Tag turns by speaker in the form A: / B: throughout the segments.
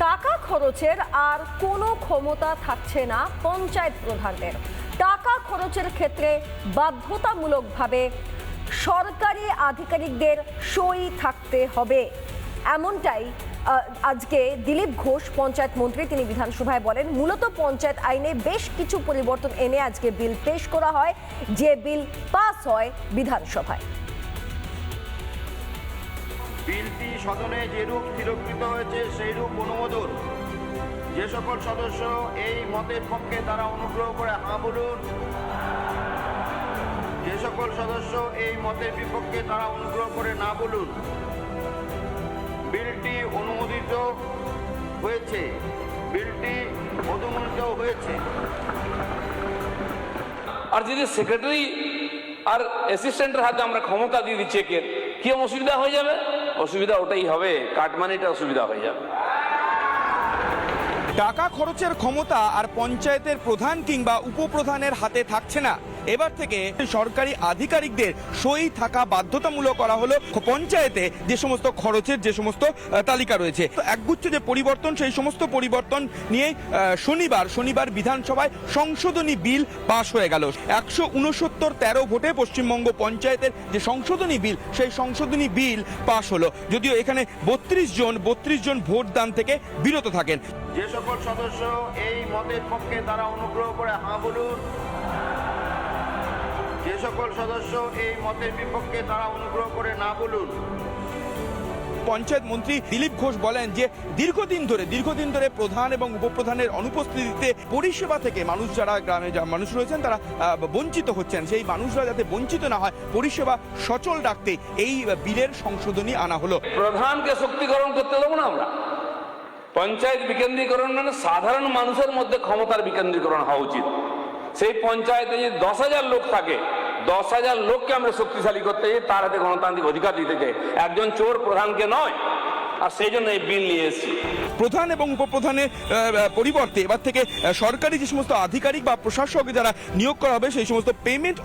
A: টাকা খরচের আর কোনো ক্ষমতা থাকছে না পঞ্চায়েত প্রধানদের। টাকা খরচের ক্ষেত্রে বাধ্যতামূলকভাবে সরকারি আধিকারিকদের সই থাকতে হবে, এমনটাই আজকে দিলীপ ঘোষ পঞ্চায়েত মন্ত্রী তিনি বিধানসভায় বলেন। মূলত পঞ্চায়েত আইনে বেশ কিছু পরিবর্তন এনে আজকে বিল পেশ করা হয়, যে বিল পাস হয় বিধানসভায়।
B: বিলটি সদনে যেরূপ স্থিরকৃত হয়েছে সেইরূপ অনুমোদন। যে সকল সদস্য এই মতের পক্ষে তারা অনুগ্রহ করে হাঁ বলুন। যে সকল সদস্য এই মতের বিপক্ষে তারা অনুগ্রহ করে না বলুন। বিলটি অনুমোদিত হয়েছে। বিলটি অনুমোদিত হয়েছে।
C: আর যদি সেক্রেটারি আর অ্যাসিস্ট্যান্টের হাতে আমরা ক্ষমতা দিয়ে দিই চেকের, কি অসুবিধা হয়ে যাবে? অসুবিধা ওটাই হবে, কাটমানিটা অসুবিধা হয়ে যাবে।
D: টাকা খরচের ক্ষমতা আর পঞ্চায়েতের প্রধান কিংবা উপপ্রধানের হাতে থাকছে না। এবার থেকে সরকারি আধিকারিকদের সই থাকা বাধ্যতামূলক করা হলো পঞ্চায়েতে যে সমস্ত খরচের যে সমস্ত তালিকা রয়েছে। তো একগুচ্ছ যে পরিবর্তন, সেই সমস্ত পরিবর্তন নিয়ে শনিবার বিধানসভায় সংশোধনী বিল পাশ হয়ে গেল। 169-13 ভোটে পশ্চিমবঙ্গ পঞ্চায়েতের যে সংশোধনী বিল, সেই সংশোধনী বিল পাশ হলো। যদিও এখানে 32 জন ভোটদান থেকে বিরত থাকেন।
B: যে সকল সদস্য এই মতের পক্ষে তারা অনুগ্রহ করে হাঁ বলুন। যে সকল সদস্য এই মতের বিপক্ষে তারা অনুগ্রহ করে না বলুন।
D: পঞ্চায়েত মন্ত্রী দিলীপ ঘোষ বলেন যে দীর্ঘদিন ধরে প্রধান এবং উপপ্রধানের অনুপস্থিতিতে পরিষেবা থেকে যারা গ্রামে মানুষ রয়েছেন তারা বঞ্চিত হচ্ছেন। সেই মানুষরা যাতে বঞ্চিত না হয়, পরিষেবা সচল রাখতে এই বিলের সংশোধনী আনা হলো।
C: প্রধানকে শক্তিকরণ করতে দেবো না আমরা। পঞ্চায়েত বিকেন্দ্রীকরণ মানে সাধারণ মানুষের মধ্যে ক্ষমতার বিকেন্দ্রীকরণ হওয়া উচিত। সেই পঞ্চায়েতে যদি 10,000 লোক থাকে, 10,000 লোককে আমরা শক্তিশালী করতে চাই, তার হাতে গণতান্ত্রিক অধিকার দিতে চাই, একজন চোর প্রধানকে নয়। আর সেই জন্য এই বিল নিয়ে এসেছি।
D: প্রধান এবং উপপ্রধানের পরিবর্তে এবার থেকে সরকারি যে সমস্ত আধিকারিক বা প্রশাসক যারা নিয়োগ করা হবে, সেই সমস্ত পেমেন্ট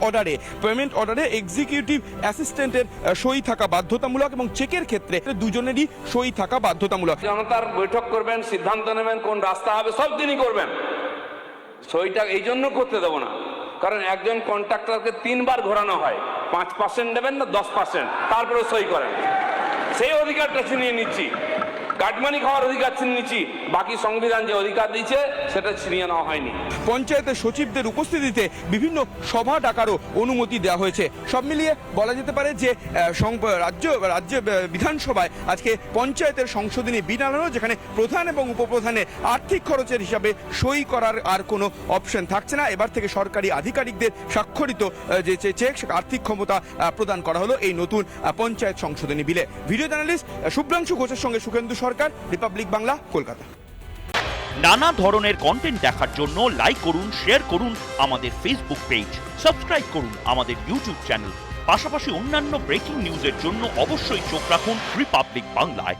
D: অর্ডারে এক্সিকিউটিভ অ্যাসিস্ট্যান্টের সই থাকা বাধ্যতামূলক এবং চেকের ক্ষেত্রে দুজনেরই সই থাকা বাধ্যতামূলক।
C: জনতার বৈঠক করবেন, সিদ্ধান্ত নেবেন কোন রাস্তা হবে, সব দিনই করবেন। সইটা এই জন্য করতে দেবো না, কারণ একজন কন্ট্রাক্টরকে 3 বার ঘোরানো হয়। 5% দেবেন না 10%, তারপরে সই করেন। সেই অধিকারটা ছিনিয়ে নিচ্ছি, কাটমানি খাওয়ার অধিকার ছিনিয়ে নিচ্ছি। বাকি সংবিধান যে অধিকার দিয়েছে সেটা ছিনিয়ে নেওয়া হয়নি।
D: পঞ্চায়েতের সচিবদের উপস্থিতিতে বিভিন্ন সভা ডাকারও অনুমতি দেওয়া হয়েছে। সব মিলিয়ে বলা যেতে পারে যে রাজ্য বিধানসভায় আজকে পঞ্চায়েতের সংশোধনী বিল আনানো, যেখানে প্রধান এবং উপপ্রধানের আর্থিক খরচের হিসাবে সই করার আর কোনো অপশন থাকছে না। এবার থেকে সরকারি আধিকারিকদের স্বাক্ষরিত যে চেক, আর্থিক ক্ষমতা প্রদান করা হলো এই নতুন পঞ্চায়েত সংশোধনী বিলে। ভিডিও জার্নালিস্ট শুভ্রাংশু ঘোষের সঙ্গে সুখেন্দু সরকার, রিপাবলিক বাংলা, কলকাতা।
E: নানা ধরনের কন্টেন্ট দেখার জন্য লাইক করুন, শেয়ার করুন আমাদের ফেসবুক পেজ, সাবস্ক্রাইব করুন আমাদের ইউটিউব চ্যানেল। পাশাপাশি অন্যান্য ব্রেকিং নিউজের জন্য অবশ্যই চোখ রাখুন রিপাবলিক বাংলায়।